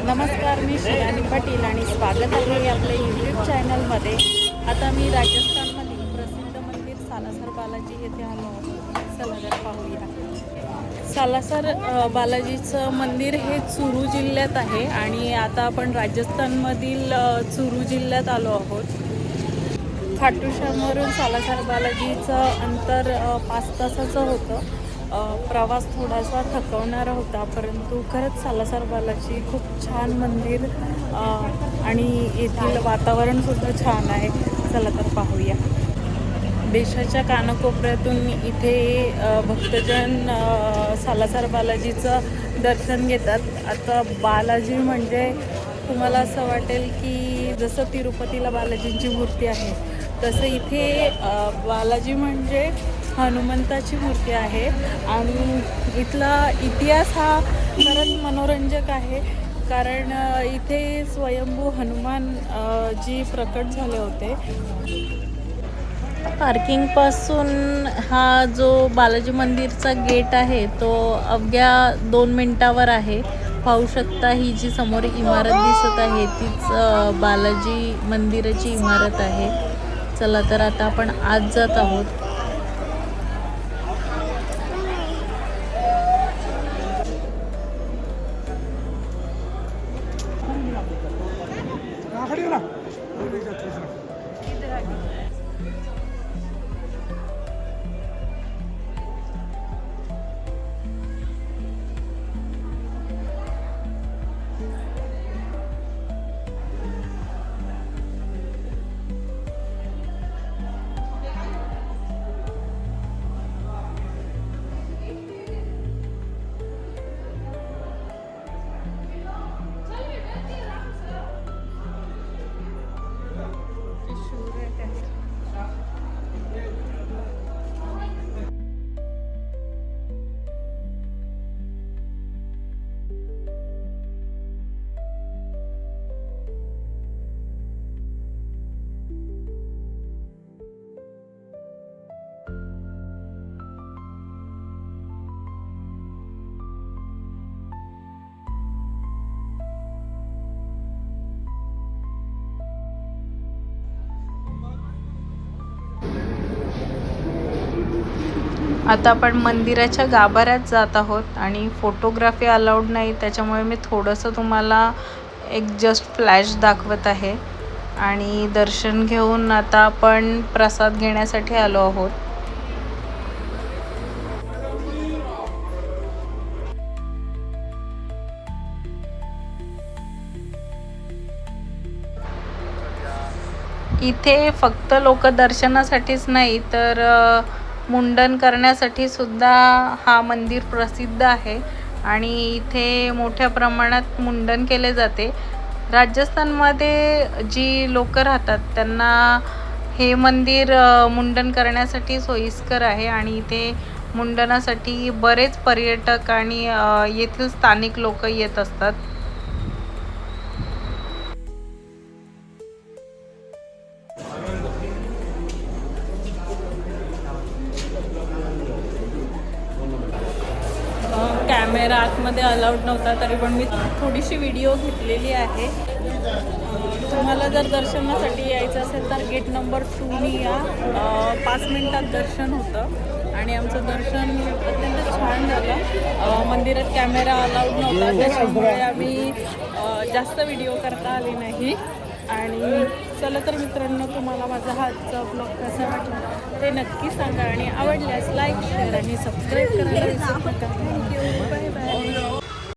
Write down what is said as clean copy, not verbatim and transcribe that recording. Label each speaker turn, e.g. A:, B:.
A: नमस्कार, मी शिवानी पाटील आणि स्वागत आहे आपल्या यूट्यूब चॅनलमध्ये। आता मी राजस्थानमधील प्रसिद्ध मंदिर सालासर बालाजी येथे आलो आहोत। चला तर पाहूया। सालासर बालाजीचं मंदिर हे चुरू जिल्ह्यात आहे आणि आता आपण राजस्थानमधील चुरू जिल्ह्यात आलो आहोत। खाटू श्यामवरून सालासर बालाजीचं अंतर 5 तासाचं होतं। प्रवास थोडासा थकवणारा होता, परंतु खरंच सालासर बालाजी खूप छान मंदिर आणि येथील वातावरणसुद्धा छान आहे। चला तर पाहूया। देशाच्या कानाकोपऱ्यातून इथे भक्तजन सालासर बालाजीचं दर्शन घेतात। आता बालाजी म्हणजे तुम्हाला असं वाटेल की जसं तिरुपतीला बालाजींची मूर्ती आहे, तसं इथे बालाजी म्हणजे हनुमंताची मूर्ती आहे। आणि इथला इतिहास हा खरंच मनोरंजक आहे, कारण इथे स्वयंभू हनुमान जी प्रकट झाले होते। पार्किंगपासून हा जो बालाजी मंदिरचा गेट आहे तो अवघ्या 2 मिनिटावर आहे। पाहू शकता, ही जी समोर इमारत दिसत आहे तीच बालाजी मंदिराची इमारत आहे। चला तर आता आपण आत जात आहोत। आता आपण मंदिराच्या गाभाऱ्यात जात आहोत आणि फोटोग्राफी अलाउड नाही, त्याच्यामुळे मी थोडंसं तुम्हाला एक जस्ट फ्लॅश दाखवत आहे। आणि दर्शन घेऊन आता आपण प्रसाद घेण्यासाठी आलो आहोत। इथे फक्त लोक दर्शनासाठीच नाही तर मुंडन करण्यासाठी सुद्धा हा मंदिर प्रसिद्ध आहे आणि इथे मोठ्या प्रमाणात मुंडन केले जाते। राजस्थानमध्ये जी लोक राहतात त्यांना हे मंदिर मुंडन करण्यासाठी सोयीस्कर आहे आणि इथे मुंडनासाठी बरेच पर्यटक आणि येथील स्थानिक लोक येत असतात। कॅमेरा आतमध्ये अलाउड नव्हता, तरी पण मी थोडीशी व्हिडिओ घेतलेली आहे। तुम्हाला जर दर्शनासाठी यायचं असेल तर गेट नंबर 2 या। 5 मिनिटात दर्शन होतं आणि आमचं दर्शन अत्यंत छान झालं। मंदिरात कॅमेरा अलाउड नव्हता, त्याच्यामुळे आम्ही जास्त व्हिडिओ करता आली नाही। आणि चला तर मित्रांनो, तुम्हाला माझा हाचा ब्लॉग कसा वाटला ते नक्की सांगा आणि आवडल्यास लाईक, शेअर आणि सबस्क्राईब करायला विसरू नका। Thank you, bye.